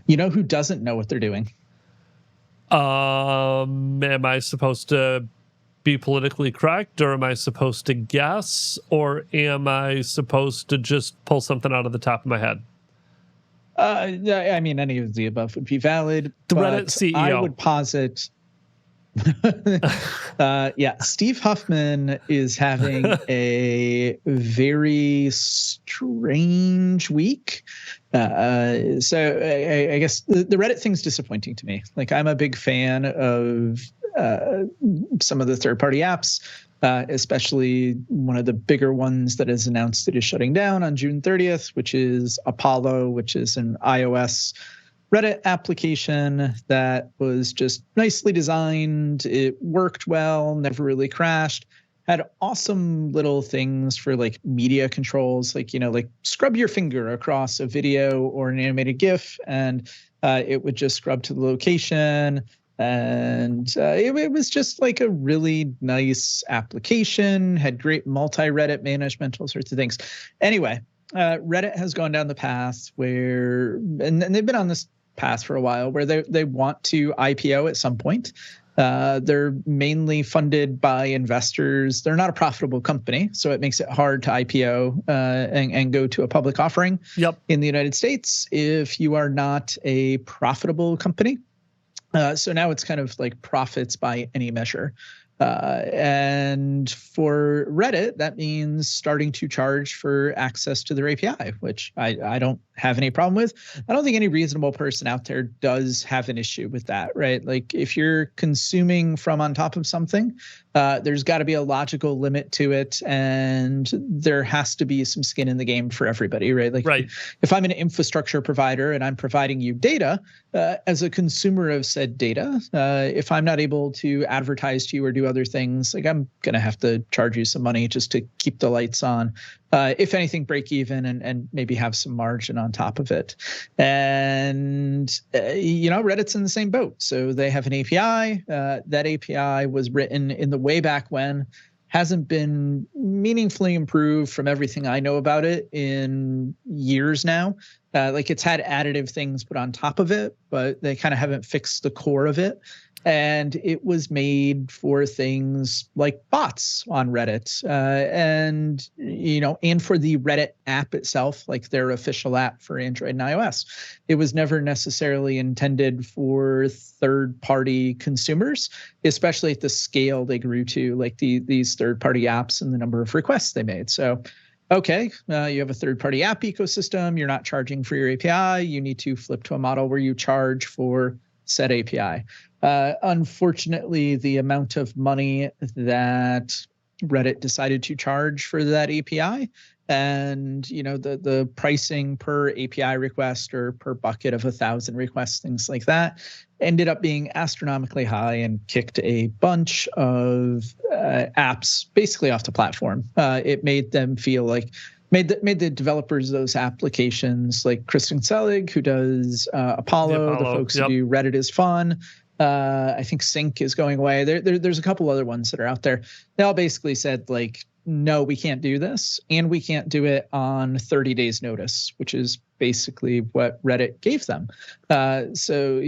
You know who doesn't know what they're doing? Am I supposed to be politically correct, or am I supposed to guess, or am I supposed to just pull something out of the top of my head? I mean, any of the above would be valid. The but Reddit CEO. I would posit. Steve Huffman is having a very strange week. So I guess the Reddit thing's disappointing to me. Like, I'm a big fan of some of the third-party apps, especially one of the bigger ones that is announced it is shutting down on June 30th, which is Apollo, which is an iOS Reddit application that was just nicely designed. It worked well, never really crashed. Had awesome little things for like media controls, like, like scrub your finger across a video or an animated GIF, and it would just scrub to the location. And it was just like a really nice application, had great multi-Reddit management, all sorts of things. Anyway, Reddit has gone down the path where, and they've been on this path for a while, where they want to IPO at some point. They're mainly funded by investors. They're not a profitable company, so it makes it hard to IPO and go to a public offering. Yep. In the United States if you are not a profitable company. So now it's kind of like profits by any measure. And for Reddit, that means starting to charge for access to their API, which I don't have any problem with. I don't think any reasonable person out there does have an issue with that, right? Like, if you're consuming from on top of something, there's got to be a logical limit to it, and there has to be some skin in the game for everybody, right? Like, right. If I'm an infrastructure provider and I'm providing you data, as a consumer of said data, if I'm not able to advertise to you or do other things, like, I'm going to have to charge you some money just to keep the lights on. If anything, break even and maybe have some margin on top of it. And, Reddit's in the same boat. So they have an API. That API was written in the way back when, hasn't been meaningfully improved from everything I know about it in years now. Like, it's had additive things put on top of it, but they kind of haven't fixed the core of it. And it was made for things like bots on Reddit, and for the Reddit app itself, like their official app for Android and iOS. It was never necessarily intended for third-party consumers, especially at the scale they grew to, like these third-party apps and the number of requests they made. So, okay, you have a third-party app ecosystem. You're not charging for your API. You need to flip to a model where you charge for said API. Unfortunately, the amount of money that Reddit decided to charge for that API, and the pricing per API request or per bucket of 1,000 requests, things like that, ended up being astronomically high and kicked a bunch of apps basically off the platform. It made them feel like made the developers of those applications, like Kristen Selig, who does Apollo, the folks who do Reddit is Fun. I think Sync is going away. There's a couple other ones that are out there. They all basically said, like, no, we can't do this, and we can't do it on 30 days notice, which is basically what Reddit gave them. So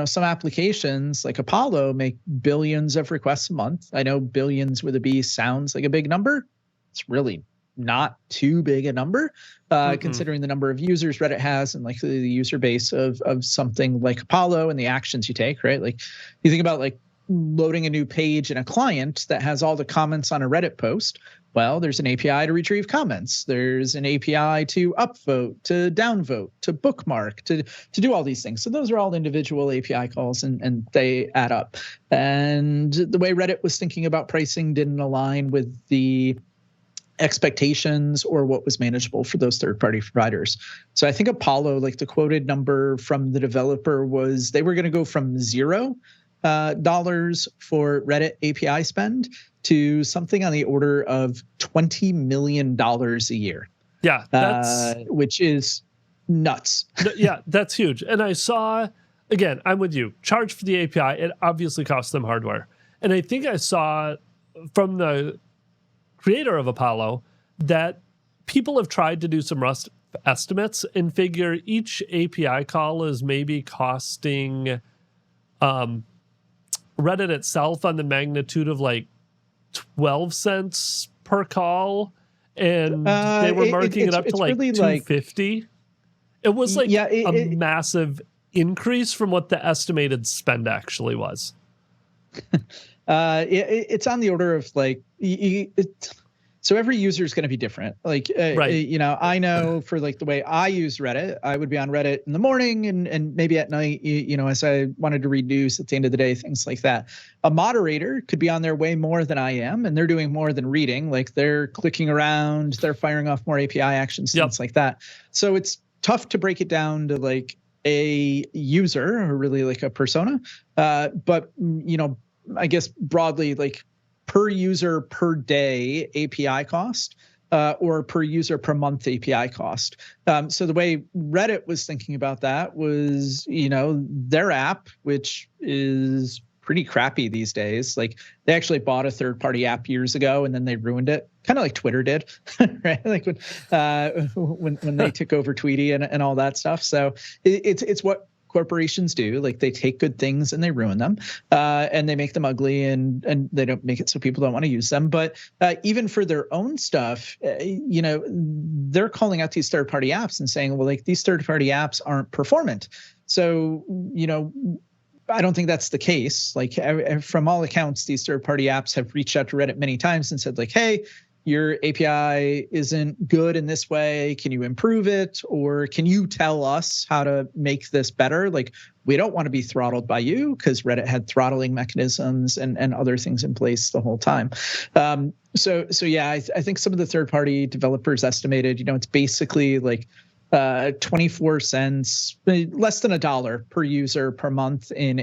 some applications like Apollo make billions of requests a month. I know billions with a B sounds like a big number. It's really not too big a number, considering the number of users Reddit has and like the user base of something like Apollo and the actions you take, right? Like, you think about like loading a new page in a client that has all the comments on a Reddit post. Well, there's an API to retrieve comments. There's an API to upvote, to downvote, to bookmark, to do all these things. So those are all individual API calls, and they add up. And the way Reddit was thinking about pricing didn't align with the expectations or what was manageable for those third-party providers. So I think Apollo, like, the quoted number from the developer was they were going to go from $0 for Reddit API spend to something on the order of $20 million a year. Yeah, which is nuts. Yeah, that's huge. And I saw, again, I'm with you, charge for the API. It obviously costs them hardware. And I think I saw from the creator of Apollo that people have tried to do some estimates and figure each API call is maybe costing Reddit itself on the magnitude of like 12 cents per call, and they were marking it up to like really 250. It was like a massive increase from what the estimated spend actually was. It's on the order of like, so every user is going to be different. Like, Right. I know for like the way I use Reddit, I would be on Reddit in the morning and maybe at night, as I wanted to read news at the end of the day, things like that. A moderator could be on there way more than I am, and they're doing more than reading. Like they're clicking around, they're firing off more API actions, things like that. So it's tough to break it down to like a user or really like a persona. But, I guess broadly, like per user per day API cost, or per user per month API cost. So the way Reddit was thinking about that was, their app, which is pretty crappy these days. Like they actually bought a third-party app years ago and then they ruined it, kind of like Twitter did, right? Like when they took over Tweety and all that stuff. So it's what corporations do. Like they take good things and they ruin them, and they make them ugly, and they don't make it so people don't want to use them. But even for their own stuff, they're calling out these third-party apps and saying, well, like these third-party apps aren't performant. So, I don't think that's the case. Like from all accounts, these third-party apps have reached out to Reddit many times and said like, hey, your API isn't good in this way. Can you improve it? Or can you tell us how to make this better? Like, we don't want to be throttled by you, because Reddit had throttling mechanisms and other things in place the whole time. So yeah, I think some of the third-party developers estimated, it's basically like 24 cents, less than $1 per user per month in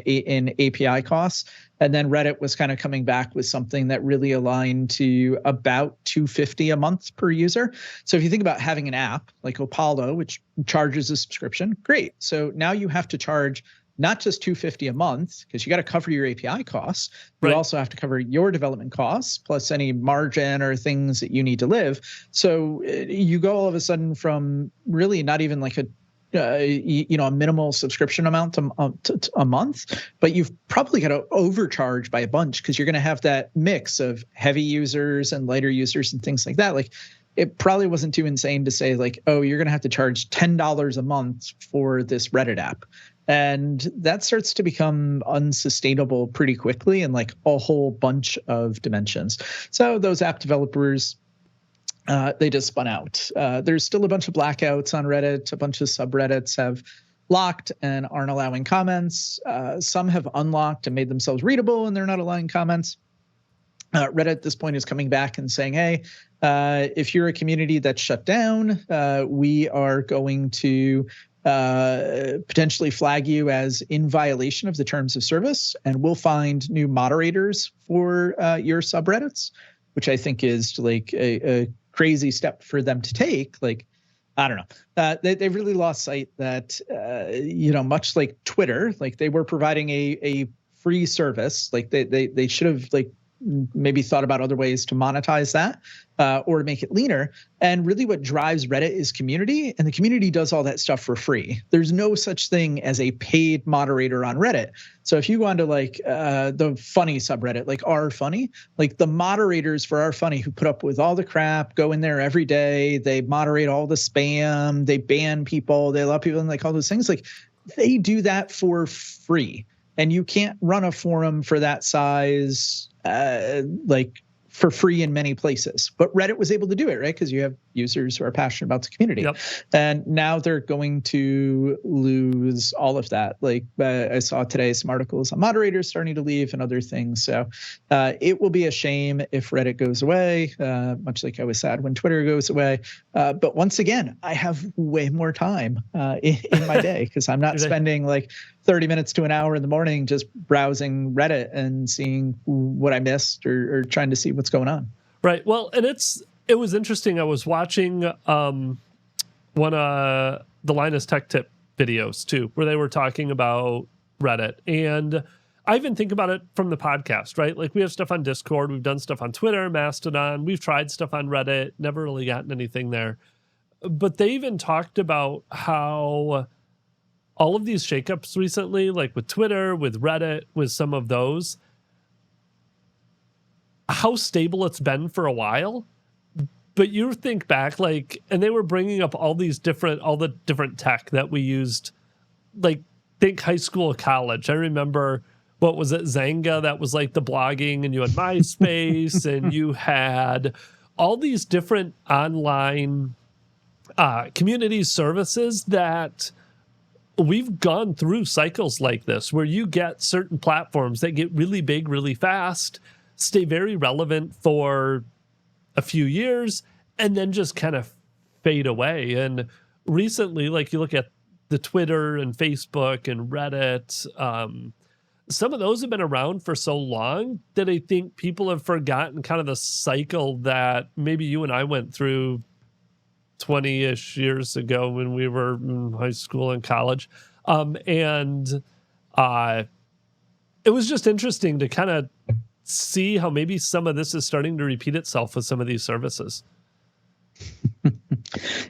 API costs. And then Reddit was kind of coming back with something that really aligned to about $250 a month per user. So if you think about having an app like Opalo, which charges a subscription, great. So now you have to charge not just $250 a month, because you got to cover your API costs. You also have to cover your development costs, plus any margin or things that you need to live. So you go all of a sudden from really not even like a minimal subscription amount a month, but you've probably got to overcharge by a bunch, because you're going to have that mix of heavy users and lighter users and things like that. Like it probably wasn't too insane to say like, oh, you're going to have to charge $10 a month for this Reddit app. And that starts to become unsustainable pretty quickly in like a whole bunch of dimensions. So those app developers, they just spun out. There's still a bunch of blackouts on Reddit. A bunch of subreddits have locked and aren't allowing comments. Some have unlocked and made themselves readable, and they're not allowing comments. Reddit at this point is coming back and saying, hey, if you're a community that's shut down, we are going to potentially flag you as in violation of the terms of service, and we'll find new moderators for your subreddits, which I think is like a crazy step for them to take. Like, I don't know. They've really lost sight that, much like Twitter, like they were providing a free service. Like they should have like maybe thought about other ways to monetize that, or to make it leaner. And really what drives Reddit is community, and the community does all that stuff for free. There's no such thing as a paid moderator on Reddit. So if you go onto like the funny subreddit, like R Funny, like the moderators for R Funny who put up with all the crap, go in there every day, they moderate all the spam, they ban people, they allow people and like all those things, like they do that for free. And you can't run a forum for that size like for free in many places. But Reddit was able to do it, right? Because you have users who are passionate about the community. Yep. And now they're going to lose all of that. Like I saw today some articles on moderators starting to leave and other things. So it will be a shame if Reddit goes away, much like I was sad when Twitter goes away. But once again, I have way more time in my day, because I'm not spending like 30 minutes to an hour in the morning just browsing Reddit and seeing what I missed or trying to see what's going on. Right. Well, and it was interesting. I was watching one of the Linus Tech Tip videos too, where they were talking about Reddit. And I even think about it from the podcast, right? Like we have stuff on Discord, we've done stuff on Twitter, Mastodon, we've tried stuff on Reddit, never really gotten anything there. But they even talked about how all of these shakeups recently, like with Twitter, with Reddit, with some of those, how stable it's been for a while. But you think back, like, and they were bringing up all the different tech that we used, like, think high school, college. I remember, what was it, Zanga, that was like the blogging, and you had MySpace, and you had all these different online community services that we've gone through cycles like this, where you get certain platforms that get really big really fast, stay very relevant for a few years, and then just kind of fade away. And recently, like, you look at the Twitter and Facebook and Reddit, some of those have been around for so long that I think people have forgotten kind of the cycle that maybe you and I went through 20-ish years ago when we were in high school and college. It was just interesting to kind of see how maybe some of this is starting to repeat itself with some of these services.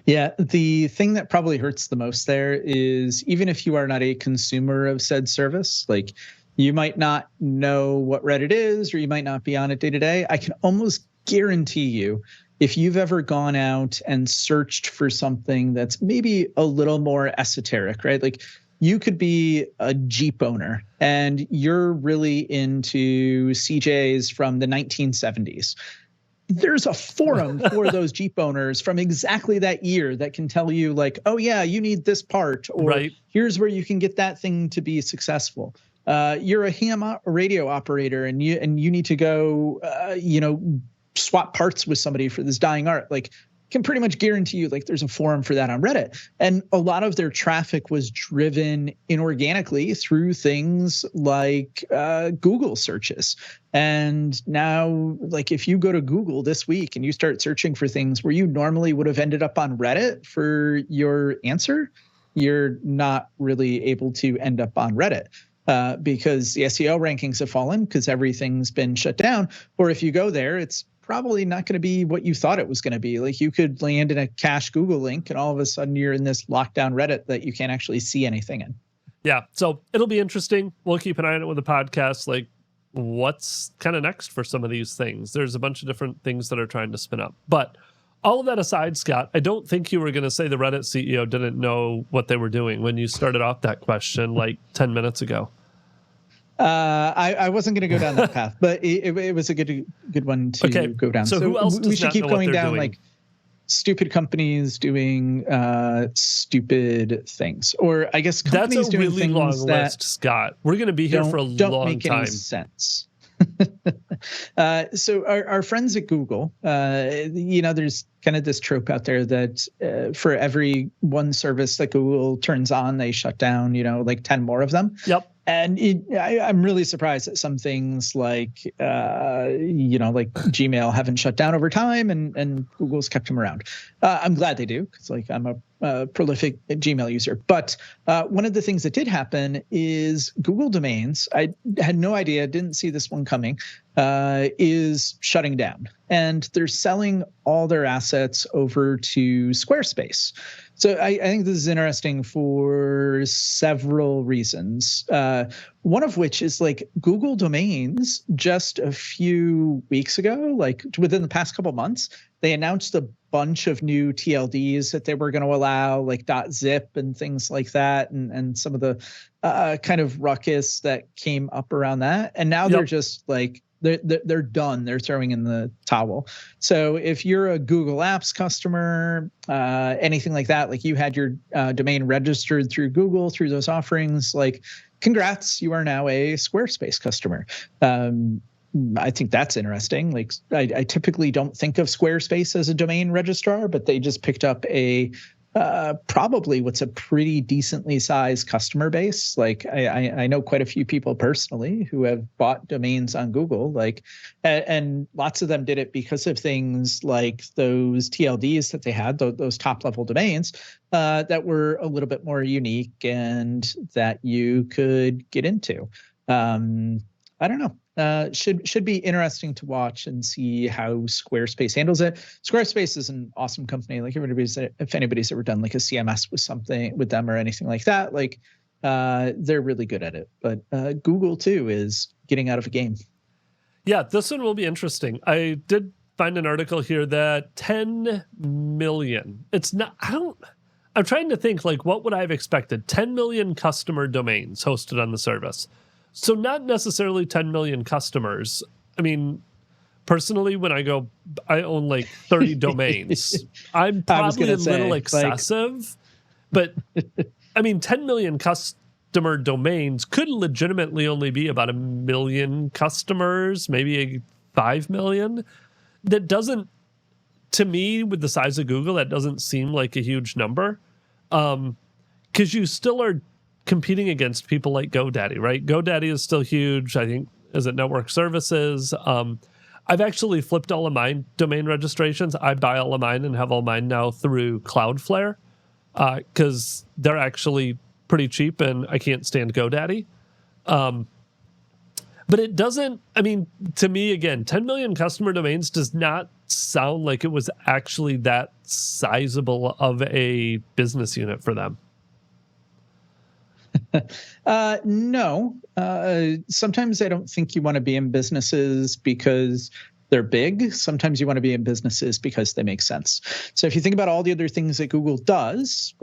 Yeah, the thing that probably hurts the most there is, even if you are not a consumer of said service, like, you might not know what Reddit is, or you might not be on it day to day. I can almost guarantee you, if you've ever gone out and searched for something that's maybe a little more esoteric, right? Like, you could be a Jeep owner and you're really into CJs from the 1970s. There's a forum for those Jeep owners from exactly that year that can tell you, like, oh yeah, you need this part, or right, here's where you can get that thing to be successful. You're a ham radio operator and you need to go, swap parts with somebody for this dying art. Like, can pretty much guarantee you, like, there's a forum for that on Reddit. And a lot of their traffic was driven inorganically through things like Google searches. And now, like, if you go to Google this week and you start searching for things where you normally would have ended up on Reddit for your answer, you're not really able to end up on Reddit. Because the SEO rankings have fallen because everything's been shut down. Or if you go there, it's probably not going to be what you thought it was going to be. Like, you could land in a cached Google link and all of a sudden you're in this lockdown Reddit that you can't actually see anything in. Yeah. So it'll be interesting. We'll keep an eye on it with the podcast. Like, what's kind of next for some of these things? There's a bunch of different things that are trying to spin up. But all of that aside, Scott, I don't think you were going to say the Reddit CEO didn't know what they were doing when you started off that question like 10 minutes ago. I wasn't going to go down that path, but it was a good one to go down. So who else does we should not keep know going what they're down, doing? like, stupid companies doing stupid things, or I guess companies That's a doing really things long that list, Scott. We're going to be here for a don't long make time. any sense. So our friends at Google, there's kind of this trope out there that for every one service that Google turns on, they shut down, like 10 more of them. Yep. And I'm really surprised that some things like, like Gmail haven't shut down over time, and Google's kept them around. I'm glad they do, because, like, I'm a prolific Gmail user. But one of the things that did happen is Google Domains, I had no idea, didn't see this one coming, is shutting down. And they're selling all their assets over to Squarespace. So I think this is interesting for several reasons. One of which is, like, Google Domains just a few weeks ago, like within the past couple months, they announced a bunch of new TLDs that they were going to allow, like .zip and things like that, and some of the kind of ruckus that came up around that. And now they're just like, they're done. They're throwing in the towel. So if you're a Google Apps customer, anything like that, like you had your domain registered through Google through those offerings, like, congrats, you are now a Squarespace customer. I think that's interesting. Like, I typically don't think of Squarespace as a domain registrar, but they just picked up a probably what's a pretty decently sized customer base. Like, I know quite a few people personally who have bought domains on Google, like, and lots of them did it because of things like those TLDs that they had, those top level domains that were a little bit more unique and that you could get into. I don't know. Should be interesting to watch and see how Squarespace handles it. Squarespace is an awesome company. Like if anybody's ever done like a CMS with something with them or anything like that, like they're really good at it. But Google too is getting out of a game. Yeah, this one will be interesting. I did find an article here that 10 million. It's not. I'm trying to think, like, what would I have expected? 10 million customer domains hosted on the service. So not necessarily 10 million customers. I mean, personally, when I own like 30 domains. I'm probably a little excessive, but I mean, 10 million customer domains could legitimately only be about 1 million customers, maybe 5 million. That doesn't, to me, with the size of Google, that doesn't seem like a huge number. Because you still are competing against people like GoDaddy, right? GoDaddy is still huge, I think, as a network services. I've actually flipped all of my domain registrations. I buy all of mine and have all mine now through Cloudflare because they're actually pretty cheap and I can't stand GoDaddy. But it doesn't, I mean, to me, again, 10 million customer domains does not sound like it was actually that sizable of a business unit for them. No. Sometimes I don't think you want to be in businesses because they're big. Sometimes you want to be in businesses because they make sense. So if you think about all the other things that Google does,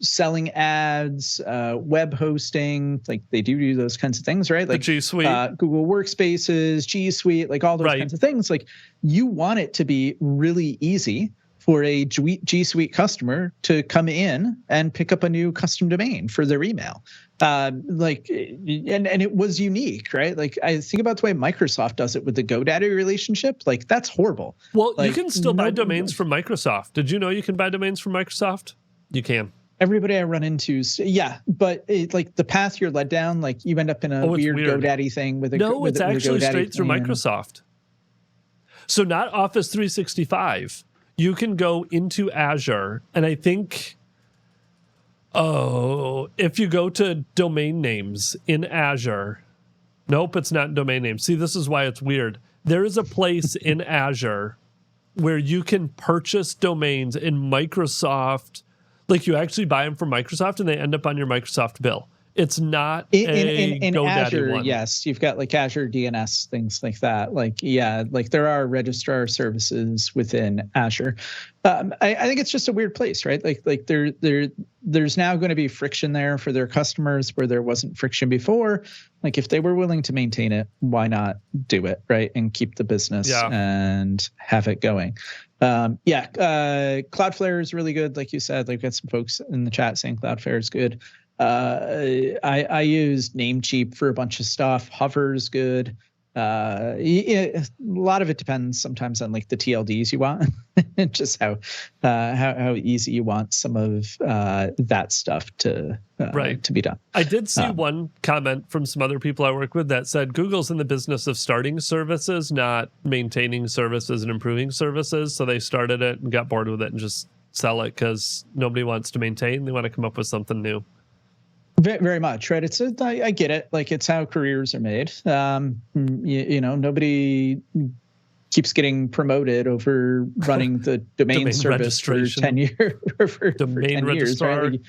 selling ads, web hosting, like they do those kinds of things, right? Like the G Suite, Google Workspaces, G Suite, like all those kinds of things. Like you want it to be really easy for a G Suite customer to come in and pick up a new custom domain for their email. And it was unique, right? Like I think about the way Microsoft does it with the GoDaddy relationship. Like that's horrible. Well, like, you can still buy domains from Microsoft. Did you know you can buy domains from Microsoft? You can. Everybody I run into, yeah, but like the path you're led down, like you end up in a weird GoDaddy thing with a it's actually straight through Microsoft. So not Office 365. You can go into Azure, and I think, if you go to domain names in Azure, nope, it's not domain names. See, this is why it's weird. There is a place in Azure where you can purchase domains in Microsoft. Like you actually buy them from Microsoft, and they end up on your Microsoft bill. It's not in GoDaddy Azure, one. yes. You've got like Azure DNS, things like that. Like, yeah, like there are registrar services within Azure. I think it's just a weird place, right? Like there's now going to be friction there for their customers where there wasn't friction before. Like if they were willing to maintain it, why not do it, right? And keep the business and have it going. Cloudflare is really good. Like you said, like got some folks in the chat saying Cloudflare is good. I use Namecheap for a bunch of stuff. Hover's good. A lot of it depends sometimes on like the TLDs you want, just how easy you want some of that stuff to be done. I did see one comment from some other people I work with that said Google's in the business of starting services, not maintaining services and improving services. So they started it and got bored with it and just sell it because nobody wants to maintain. They want to come up with something new. Very much, right? I get it. Like it's how careers are made. Nobody keeps getting promoted over running the domain service for 10 years. for 10 years, right? Like,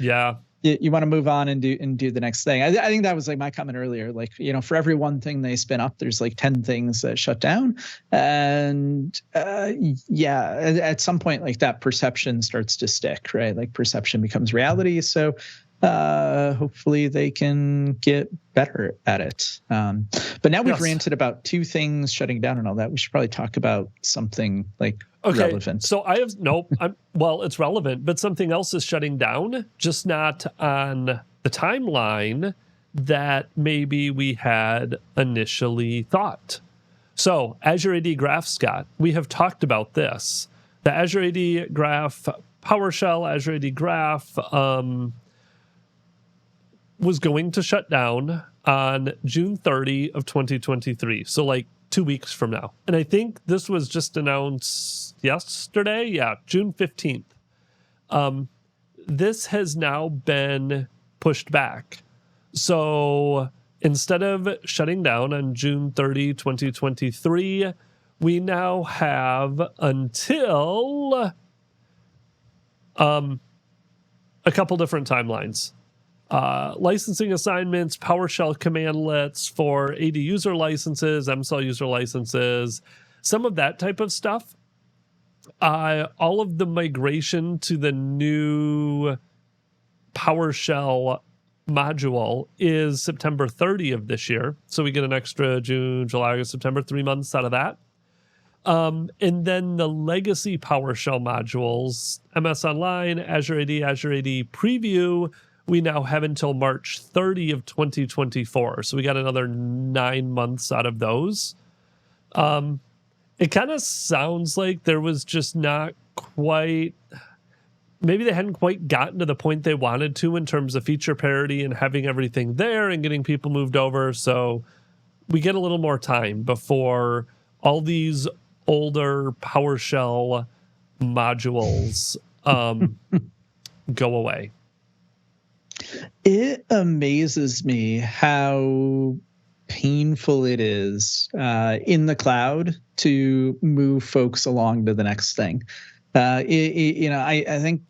you want to move on and do the next thing. I think that was like my comment earlier. Like, for every one thing they spin up, there's like 10 things that shut down. And at some point, like that perception starts to stick, right? Like perception becomes reality. So hopefully they can get better at it. But now we've ranted about two things shutting down and all that. We should probably talk about something like relevant. So it's relevant, but something else is shutting down, just not on the timeline that maybe we had initially thought. So Azure AD Graph, Scott, we have talked about this. The Azure AD Graph PowerShell, Azure AD Graph, was going to shut down on June 30 of 2023. So like 2 weeks from now. And I think this was just announced yesterday. Yeah, June 15th. This has now been pushed back. So instead of shutting down on June 30, 2023, we now have until a couple different timelines. Licensing assignments, PowerShell commandlets for AD user licenses, MSL user licenses, some of that type of stuff. All of the migration to the new PowerShell module is September 30 of this year. So we get an extra June, July, August, September, 3 months out of that. And then the legacy PowerShell modules, MS Online, Azure AD, Azure AD Preview, we now have until March 30 of 2024. So we got another 9 months out of those. It kind of sounds like there was just not quite, maybe they hadn't quite gotten to the point they wanted to in terms of feature parity and having everything there and getting people moved over. So we get a little more time before all these older PowerShell modules go away. It amazes me how painful it is in the cloud to move folks along to the next thing. I think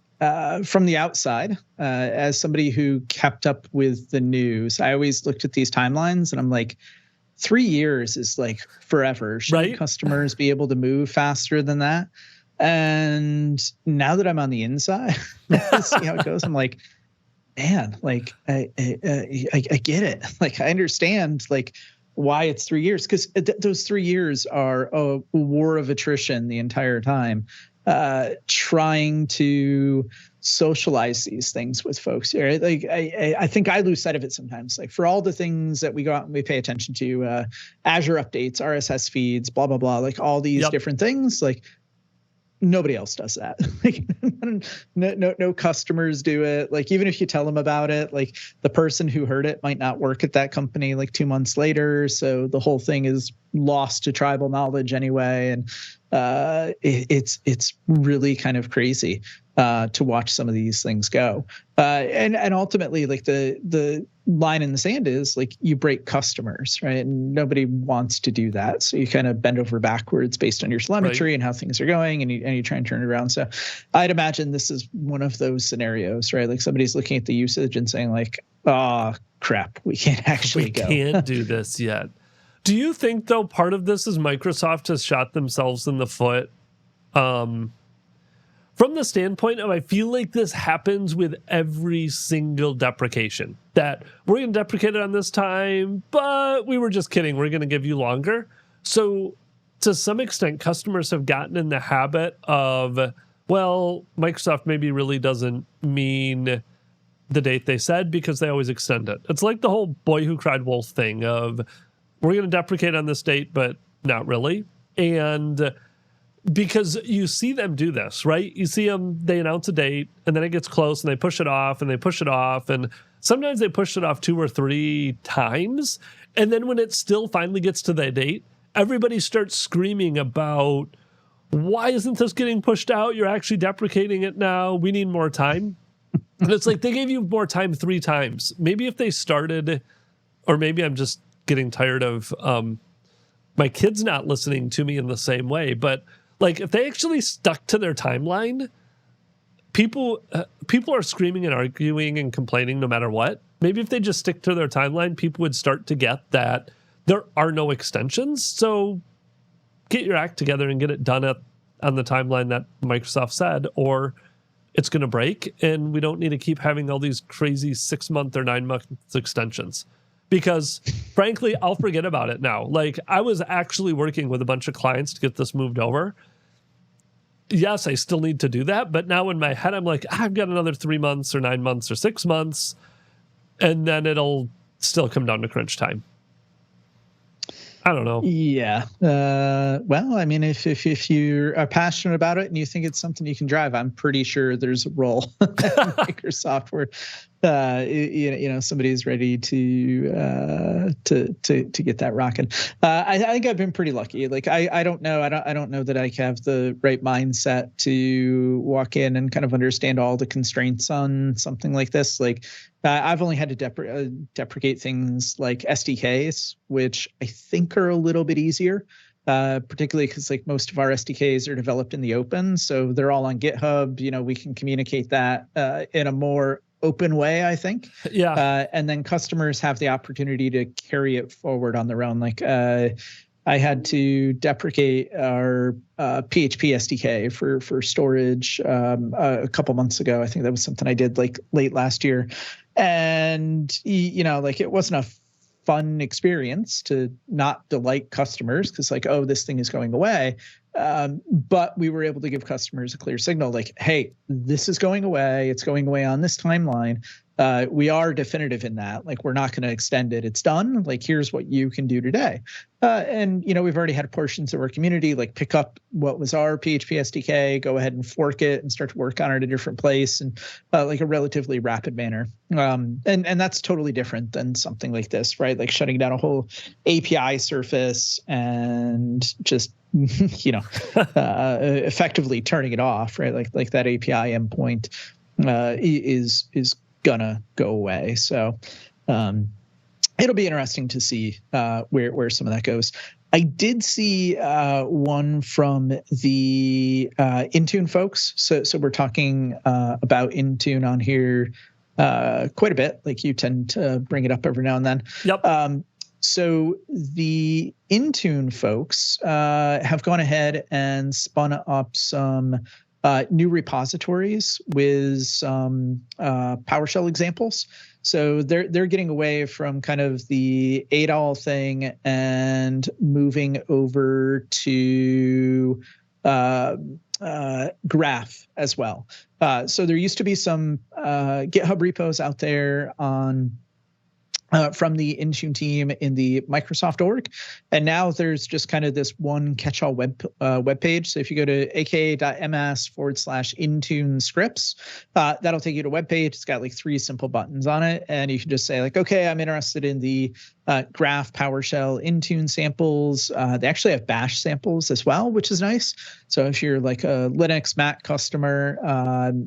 from the outside, as somebody who kept up with the news, I always looked at these timelines and I'm like, 3 years is like forever. Shouldn't customers be able to move faster than that? And now that I'm on the inside, see how it goes. I'm like, man, like I get it. Like I understand like why it's 3 years, because those 3 years are a war of attrition the entire time, trying to socialize these things with folks. Right? Like I think I lose sight of it sometimes. Like for all the things that we go out and we pay attention to, Azure updates, RSS feeds, blah blah blah, like all these different things, like. Nobody else does that. Like, no customers do it. Like, even if you tell them about it, like the person who heard it might not work at that company like 2 months later. So the whole thing is lost to tribal knowledge anyway. And it's really kind of crazy to watch some of these things go. And ultimately, like the line in the sand is like you break customers, right? And nobody wants to do that. So you kind of bend over backwards based on your telemetry and how things are going, and you try and turn it around. So I'd imagine this is one of those scenarios, right? Like somebody's looking at the usage and saying like, oh crap, we can't actually go. We can't do this yet. Do you think though part of this is Microsoft has shot themselves in the foot? From the standpoint of, I feel like this happens with every single deprecation, that we're going to deprecate it on this time, but we were just kidding. We're going to give you longer. So to some extent, customers have gotten in the habit of, well, Microsoft maybe really doesn't mean the date they said because they always extend it. It's like the whole boy who cried wolf thing of, we're going to deprecate on this date, but not really. And because you see them do this, right? You see them, they announce a date and then it gets close and they push it off and they push it off. And sometimes they push it off 2 or 3 times. And then when it still finally gets to that date, everybody starts screaming about, why isn't this getting pushed out? You're actually deprecating it now. We need more time. And it's like they gave you more time 3 times. Maybe if they started, or maybe I'm just getting tired of my kids not listening to me in the same way, but like if they actually stuck to their timeline, people are screaming and arguing and complaining no matter what. Maybe if they just stick to their timeline, people would start to get that there are no extensions. So get your act together and get it done on the timeline that Microsoft said, or it's going to break and we don't need to keep having all these crazy 6-month or 9-month extensions. Because frankly, I'll forget about it now. Like I was actually working with a bunch of clients to get this moved over. Yes, I still need to do that. But now in my head, I'm like, I've got another 3 months or 9 months or 6 months. And then it'll still come down to crunch time. I don't know. Yeah. Well, I mean, if you are passionate about it and you think it's something you can drive, I'm pretty sure there's a role at Microsoft somebody's ready to get that rocking. I think I've been pretty lucky. Like I don't know that I have the right mindset to walk in and kind of understand all the constraints on something like this. Like I've only had to deprecate things like SDKs, which I think are a little bit easier. Particularly because like most of our SDKs are developed in the open, so they're all on GitHub. We can communicate that in a more open way, I think. Yeah. And then customers have the opportunity to carry it forward on their own. Like I had to deprecate our PHP SDK for storage a couple months ago. I think that was something I did like late last year, and like it wasn't a fun experience to not delight customers because like, oh, this thing is going away. But we were able to give customers a clear signal like, hey, this is going away. It's going away on this timeline. We are definitive in that. Like, we're not going to extend it. It's done. Like, here's what you can do today. And, we've already had portions of our community like pick up what was our PHP SDK, go ahead and fork it and start to work on it in a different place and like a relatively rapid manner. And that's totally different than something like this, right? Like shutting down a whole API surface and just effectively turning it off, right? Like that API endpoint is gonna go away. So it'll be interesting to see where some of that goes. I did see one from the Intune folks. So we're talking about Intune on here quite a bit. Like you tend to bring it up every now and then. Yep. So the Intune folks have gone ahead and spun up some new repositories with some PowerShell examples. So they're getting away from kind of the ADAL thing and moving over to Graph as well. So there used to be some GitHub repos out there on from the Intune team in the Microsoft org. And now there's just kind of this one catch-all web page. So if you go to aka.ms/Intune scripts, that'll take you to a web page. It's got like 3 simple buttons on it. And you can just say like, okay, I'm interested in the Graph, PowerShell, Intune samples. They actually have Bash samples as well, which is nice. So if you're like a Linux, Mac customer,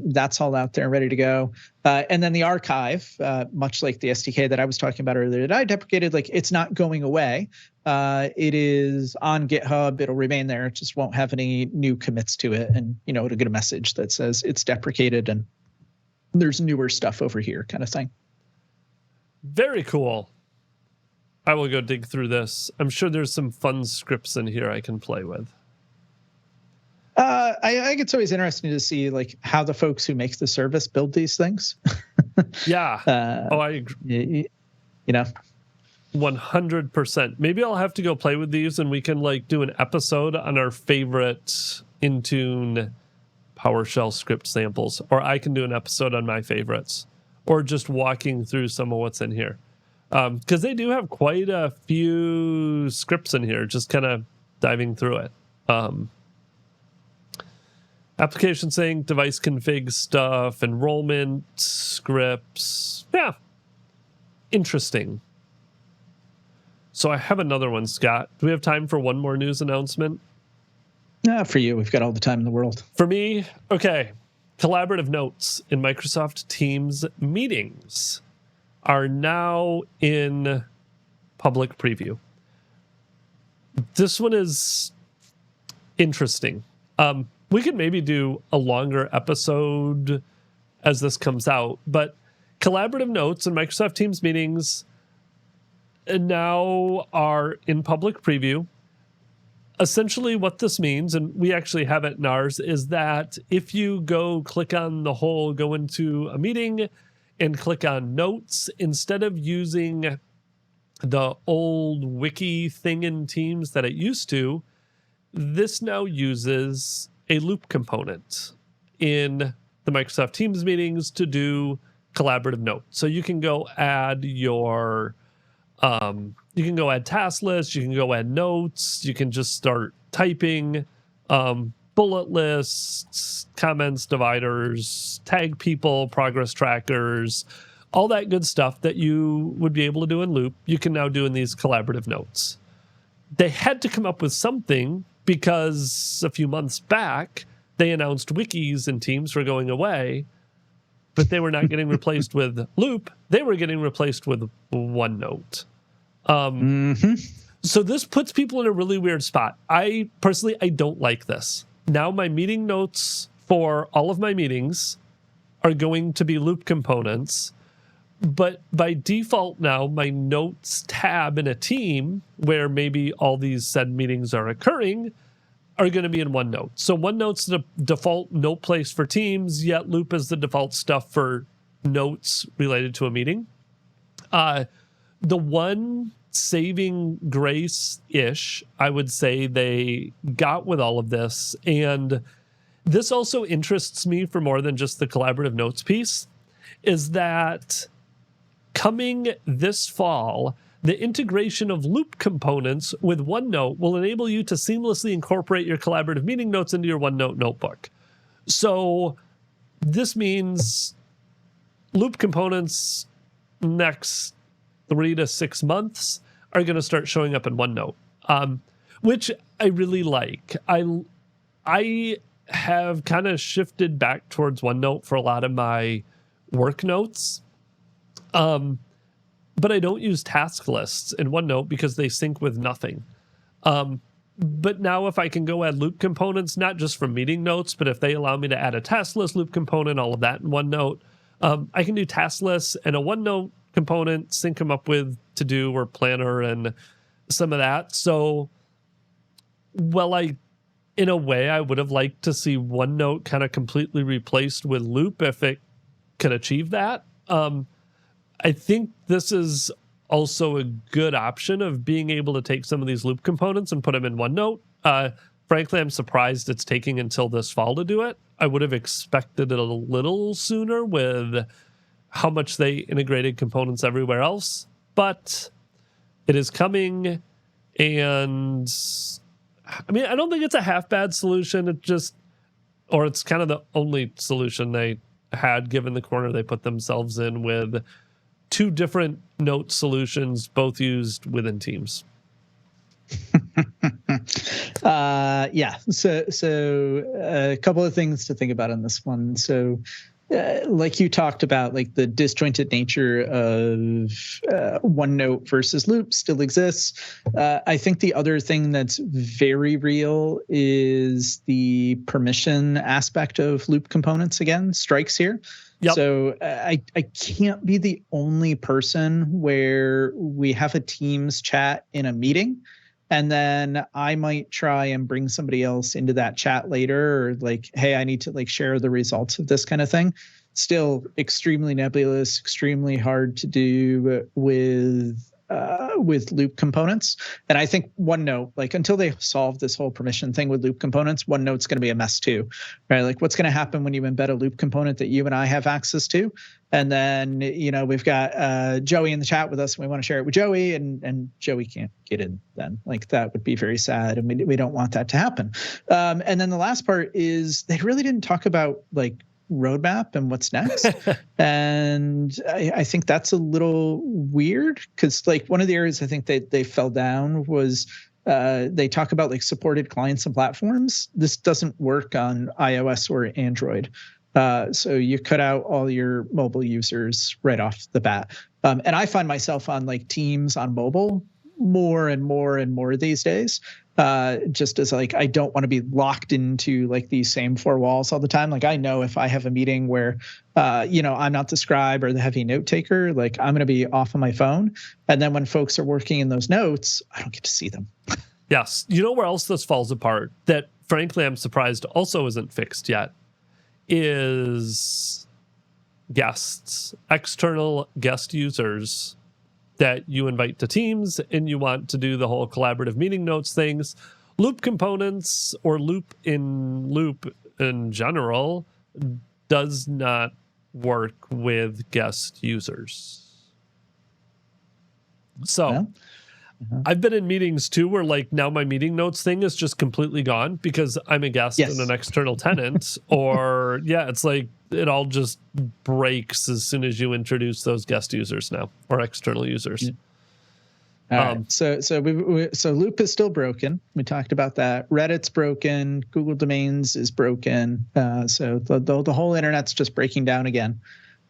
that's all out there ready to go. And then the archive, much like the SDK that I was talking about earlier that I deprecated, like it's not going away. It is on GitHub. It'll remain there. It just won't have any new commits to it. And, it'll get a message that says it's deprecated and there's newer stuff over here kind of thing. Very cool. I will go dig through this. I'm sure there's some fun scripts in here I can play with. I think it's always interesting to see like how the folks who make the service build these things. Yeah. I agree. 100%. Maybe I'll have to go play with these and we can like do an episode on our favorite Intune PowerShell script samples, or I can do an episode on my favorites, or just walking through some of what's in here. Because they do have quite a few scripts in here, just kind of diving through it. Application sync, device config stuff, enrollment scripts. Yeah. Interesting. So I have another one, Scott. Do we have time for one more news announcement? For you, we've got all the time in the world. For me, okay. Collaborative notes in Microsoft Teams meetings are now in public preview. This one is interesting. We could maybe do a longer episode as this comes out, but collaborative notes in Microsoft Teams meetings now are in public preview. Essentially what this means, and we actually have it in ours, is that if you go into a meeting and click on notes, instead of using the old wiki thing in Teams that it used to, this now uses a loop component in the Microsoft Teams meetings to do collaborative notes. So you can go add your task lists, you can go add notes, you can just start typing bullet lists, comments, dividers, tag people, progress trackers, all that good stuff that you would be able to do in Loop, you can now do in these collaborative notes. They had to come up with something because a few months back, they announced wikis and Teams were going away, but they were not getting replaced with Loop. They were getting replaced with OneNote. So this puts people in a really weird spot. I don't like this. Now my meeting notes for all of my meetings are going to be Loop components. But by default now, my notes tab in a team where maybe all these said meetings are occurring are going to be in OneNote. So OneNote's the default note place for Teams, yet Loop is the default stuff for notes related to a meeting. The one saving grace-ish, I would say they got with all of this, and this also interests me for more than just the collaborative notes piece, is that coming this fall, the integration of Loop components with OneNote will enable you to seamlessly incorporate your collaborative meeting notes into your OneNote notebook. So this means Loop components next 3 to 6 months are going to start showing up in OneNote, which I really like. I have kind of shifted back towards OneNote for a lot of my work notes. But I don't use task lists in OneNote because they sync with nothing. But now if I can go add Loop components, not just from meeting notes, but if they allow me to add a task list Loop component, all of that in OneNote, I can do task lists and a OneNote component, sync them up with To-Do or Planner and some of that. So, in a way, I would have liked to see OneNote kind of completely replaced with Loop if it could achieve that. I think this is also a good option of being able to take some of these Loop components and put them in OneNote. Frankly, I'm surprised it's taking until this fall to do it. I would have expected it a little sooner with how much they integrated components everywhere else, but it is coming. And I mean, I don't think it's a half bad solution. It's kind of the only solution they had given the corner they put themselves in with 2 different note solutions, both used within Teams. Yeah. So a couple of things to think about on this one. So like you talked about, like the disjointed nature of OneNote versus Loop still exists. I think the other thing that's very real is the permission aspect of Loop components again strikes here. Yep. So I can't be the only person where we have a Teams chat in a meeting, and then I might try and bring somebody else into that chat later, or like, hey, I need to like share the results of this kind of thing. Still extremely nebulous, extremely hard to do with Loop components. And I think OneNote, like until they solve this whole permission thing with Loop components, OneNote's going to be a mess too, right? Like what's going to happen when you embed a Loop component that you and I have access to? And then, we've got Joey in the chat with us and we want to share it with Joey, and Joey can't get in then. Like that would be very sad. And we don't want that to happen. And then the last part is they really didn't talk about like roadmap and what's next. And I think that's a little weird because like one of the areas I think they fell down was they talk about like supported clients and platforms. This doesn't work on iOS or Android. So you cut out all your mobile users right off the bat. And I find myself on like Teams on mobile more and more and more these days. Just as like, I don't want to be locked into like these same 4 walls all the time. Like I know if I have a meeting where, I'm not the scribe or the heavy note taker, like I'm going to be off on my phone. And then when folks are working in those notes, I don't get to see them. Yes. You know where else this falls apart that frankly, I'm surprised also isn't fixed yet is guests, external guest users that you invite to Teams and you want to do the whole collaborative meeting notes things. Loop components or Loop in general does not work with guest users. So I've been in meetings too where like now my meeting notes thing is just completely gone because I'm a guest and an external tenant, or it's like it all just breaks as soon as you introduce those guest users now or external users. All right. So Loop is still broken. We talked about that. Reddit's broken. Google Domains is broken. So the whole internet's just breaking down again.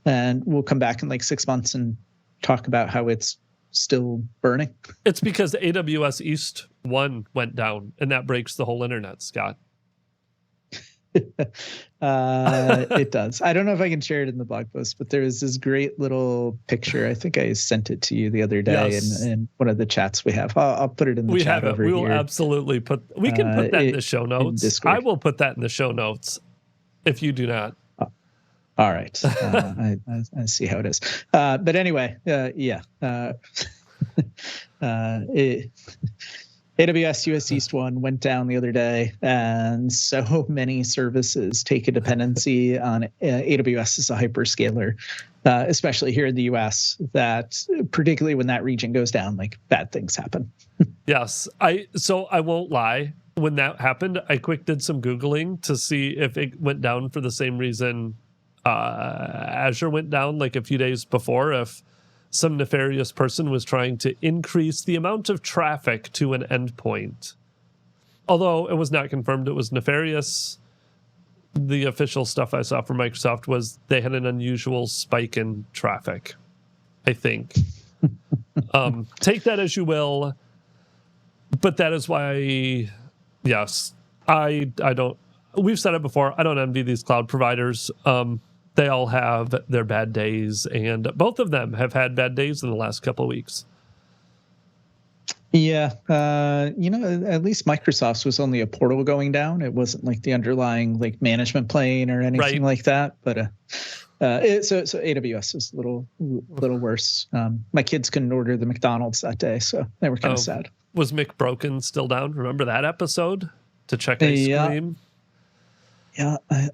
And we'll come back in like 6 months and talk about how it's still burning. It's because AWS East 1 went down, and that breaks the whole internet, Scott. It does. I don't know if I can share it in the blog post, but there was this great little picture. I think I sent it to you the other day in one of the chats we have. I'll put it in the chat over here. We will absolutely we can put that in the show notes. I will put that in the show notes if you do not. All right. I see how it is. But anyway, AWS US East 1 went down the other day, and so many services take a dependency on AWS as a hyperscaler, especially here in the US, that particularly when that region goes down, like bad things happen. Yes. I won't lie. When that happened, I quick did some Googling to see if it went down for the same reason Azure went down like a few days before, if some nefarious person was trying to increase the amount of traffic to an endpoint. Although it was not confirmed it was nefarious, the official stuff I saw from Microsoft was they had an unusual spike in traffic, I think. Take that as you will, but that is why, yes, I don't, we've said it before, I don't envy these cloud providers. They all have their bad days, and both of them have had bad days in the last couple of weeks. Yeah. At least Microsoft's was only a portal going down. It wasn't like the underlying like management plane or anything like that. But so AWS was a little worse. My kids couldn't order the McDonald's that day, so they were kind of sad. Was McBroken still down? Remember that episode? To check ice cream? Yeah, I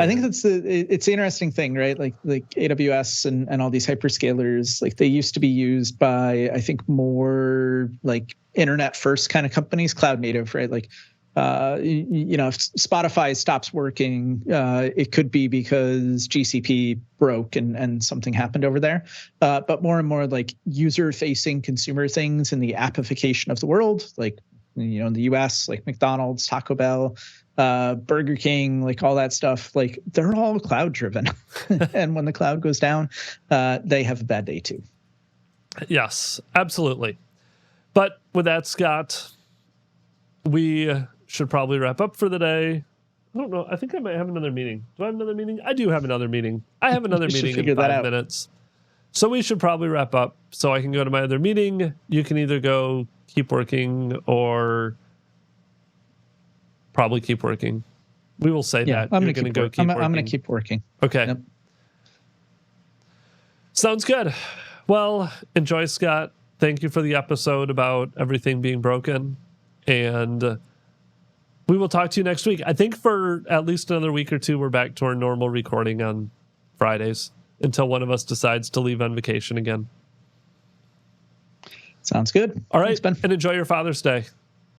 think it's the interesting thing, right? Like AWS and all these hyperscalers, like they used to be used by, I think, more like internet first kind of companies, cloud native, right? Like, if Spotify stops working, it could be because GCP broke and something happened over there. But more and more like user facing consumer things in the appification of the world, like, in the US, like McDonald's, Taco Bell, Burger King, like all that stuff, like they're all cloud driven. And when the cloud goes down, they have a bad day too. Yes, absolutely. But with that, Scott, we should probably wrap up for the day. I don't know. I think I might have another meeting. Do I have another meeting? I do have another meeting. I have another meeting in 5 minutes. So we should probably wrap up so I can go to my other meeting. You can either go keep working or probably keep working. We will say that. I'm going to go keep working. I'm going to keep working. Okay. Yep. Sounds good. Well, enjoy, Scott. Thank you for the episode about everything being broken. And we will talk to you next week. I think for at least another week or two, we're back to our normal recording on Fridays until one of us decides to leave on vacation again. Sounds good. All right. Thanks, Ben. And enjoy your Father's Day.